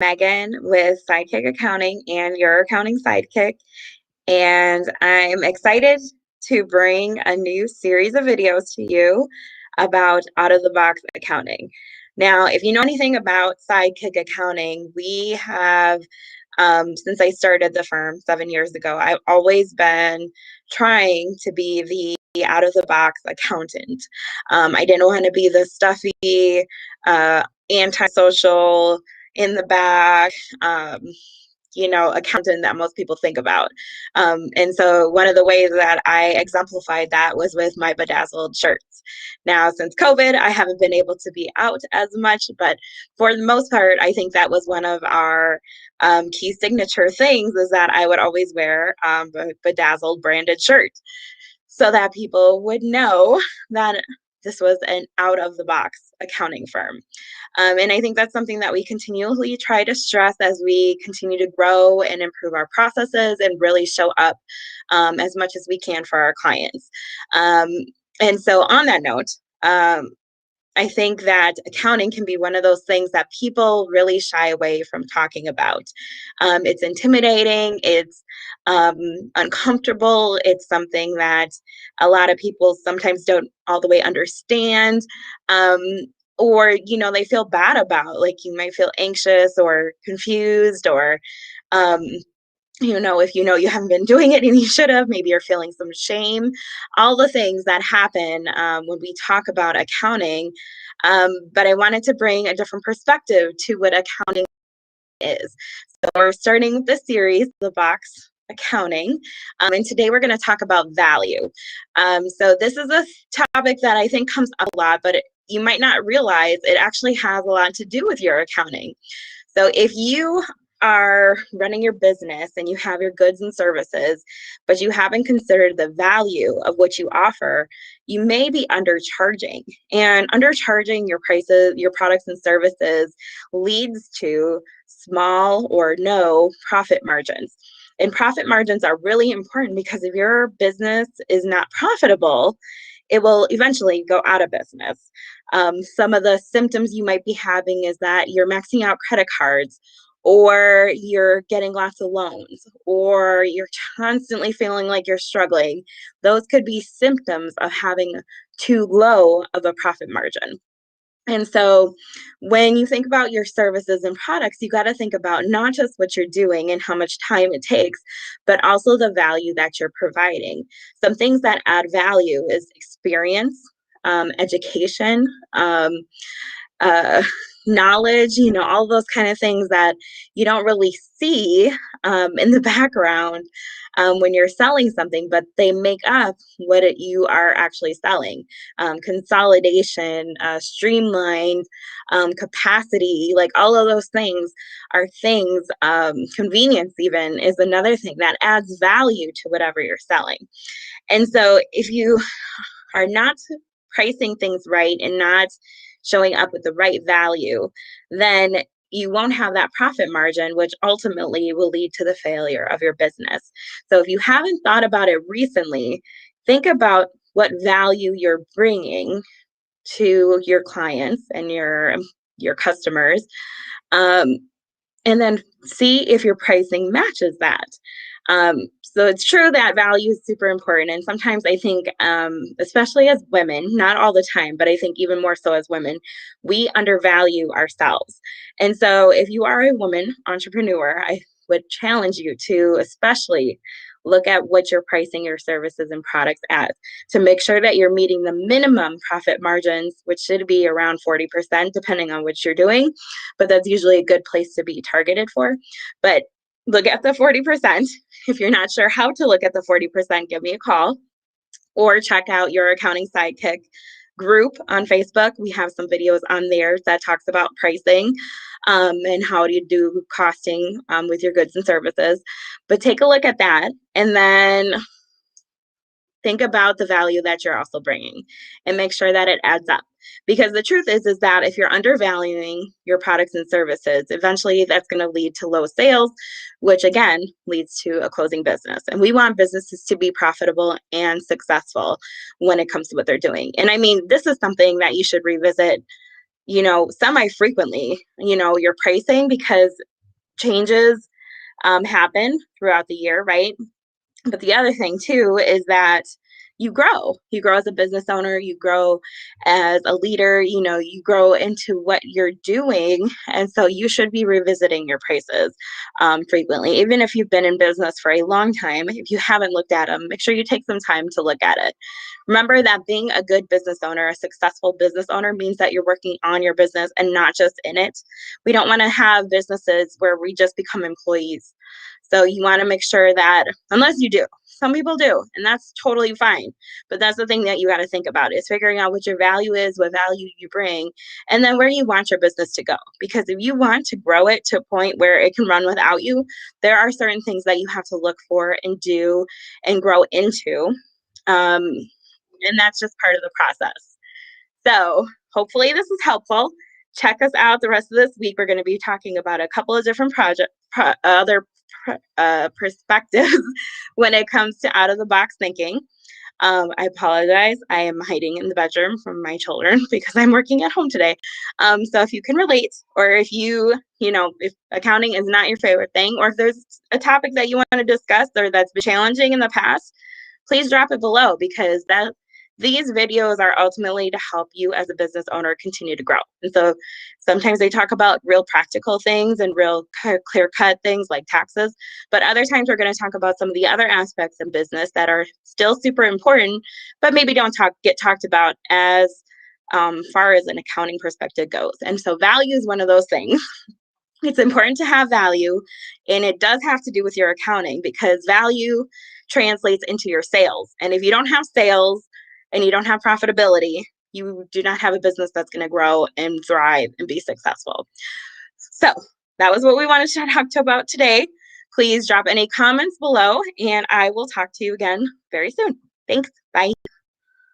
Megan with Sidekick Accounting and your accounting sidekick. And I'm excited to bring a new series of videos to you about out of the box accounting. Now, if you know anything about Sidekick Accounting, we have, since I started the firm 7 years ago, I've always been trying to be the out of the box accountant. I didn't want to be the stuffy, antisocial, in the back, accountant that most people think about. And so one of the ways that I exemplified that was with my bedazzled shirts. Now, since COVID, I haven't been able to be out as much, but for the most part, I think that was one of our key signature things is that I would always wear a bedazzled branded shirt so that people would know that this was an out of the box accounting firm. And I think that's something that we continually try to stress as we continue to grow and improve our processes and really show up as much as we can for our clients. Um, and so, on that note, I think that accounting can be one of those things that people really shy away from talking about. It's intimidating, it's uncomfortable, it's something that a lot of people sometimes don't all the way understand. Um, or they feel bad about, like you might feel anxious or confused, or um, if you haven't been doing it and you should have, maybe you're feeling some shame, all the things that happen when we talk about accounting. But I wanted to bring a different perspective to what accounting is. So we're starting with this series, The Box Accounting. And today we're going to talk about value. So this is a topic that I think comes up a lot, but you might not realize it actually has a lot to do with your accounting. So if you are running your business and you have your goods and services, but you haven't considered the value of what you offer, you may be undercharging. And undercharging your prices, your products and services leads to small or no profit margins. And profit margins are really important because if your business is not profitable, it will eventually go out of business. Some of the symptoms you might be having is that you're maxing out credit cards, or you're getting lots of loans, or you're constantly feeling like you're struggling. Those could be symptoms of having too low of a profit margin. And so when you think about your services and products, you got to think about not just what you're doing and how much time it takes, but also the value that you're providing. Some things that add value is experience, education, uh, knowledge, all those kind of things that you don't really see in the background when you're selling something, but they make up what you are actually selling. Consolidation, streamlined, capacity, like all of those things are things, convenience even is another thing that adds value to whatever you're selling. And so if you are not pricing things right and not showing up with the right value, then you won't have that profit margin, which ultimately will lead to the failure of your business. So if you haven't thought about it recently, think about what value you're bringing to your clients and your customers, um, and then see if your pricing matches that. So it's true that value is super important. And sometimes I think, especially as women, not all the time, but I think even more so as women, we undervalue ourselves. And so if you are a woman entrepreneur, I would challenge you to especially look at what you're pricing your services and products at to make sure that you're meeting the minimum profit margins, which should be around 40%, depending on what you're doing. But that's usually a good place to be targeted for. But look at the 40%. If you're not sure how to look at the 40%, give me a call or check out your accounting sidekick group on Facebook. We have some videos on there that talks about pricing and how do you do costing with your goods and services. But take a look at that and then think about the value that you're also bringing and make sure that it adds up. Because the truth is that if you're undervaluing your products and services, eventually that's going to lead to low sales, which again leads to a closing business. And we want businesses to be profitable and successful when it comes to what they're doing. And I mean, this is something that you should revisit semi-frequently, your pricing, because changes happen throughout the year, right? But the other thing too is that you grow as a business owner, you grow as a leader, you grow into what you're doing. And so you should be revisiting your prices frequently. Even if you've been in business for a long time, if you haven't looked at them, make sure you take some time to look at it. Remember that being a good business owner, a successful business owner, means that you're working on your business and not just in it. We don't want to have businesses where we just become employees. So you want to make sure that, unless you do, some people do, and that's totally fine. But that's the thing that you got to think about, is figuring out what your value is, what value you bring, and then where you want your business to go. Because if you want to grow it to a point where it can run without you, there are certain things that you have to look for and do and grow into. Um, and that's just part of the process. So hopefully this is helpful. Check us out the rest of this week. We're going to be talking about a couple of different perspectives when it comes to out of the box thinking. I apologize. I am hiding in the bedroom from my children because I'm working at home today. So if you can relate, or if if accounting is not your favorite thing, or if there's a topic that you want to discuss or that's been challenging in the past, please drop it below, because these videos are ultimately to help you as a business owner continue to grow. And so sometimes they talk about real practical things and real clear cut things like taxes, but other times we're going to talk about some of the other aspects in business that are still super important, but maybe don't get talked about as far as an accounting perspective goes. And so value is one of those things. It's important to have value, and it does have to do with your accounting, because value translates into your sales. And if you don't have sales and you don't have profitability, you do not have a business that's going to grow and thrive and be successful. So that was what we wanted to talk about today. Please drop any comments below, and I will talk to you again very soon. Thanks. Bye.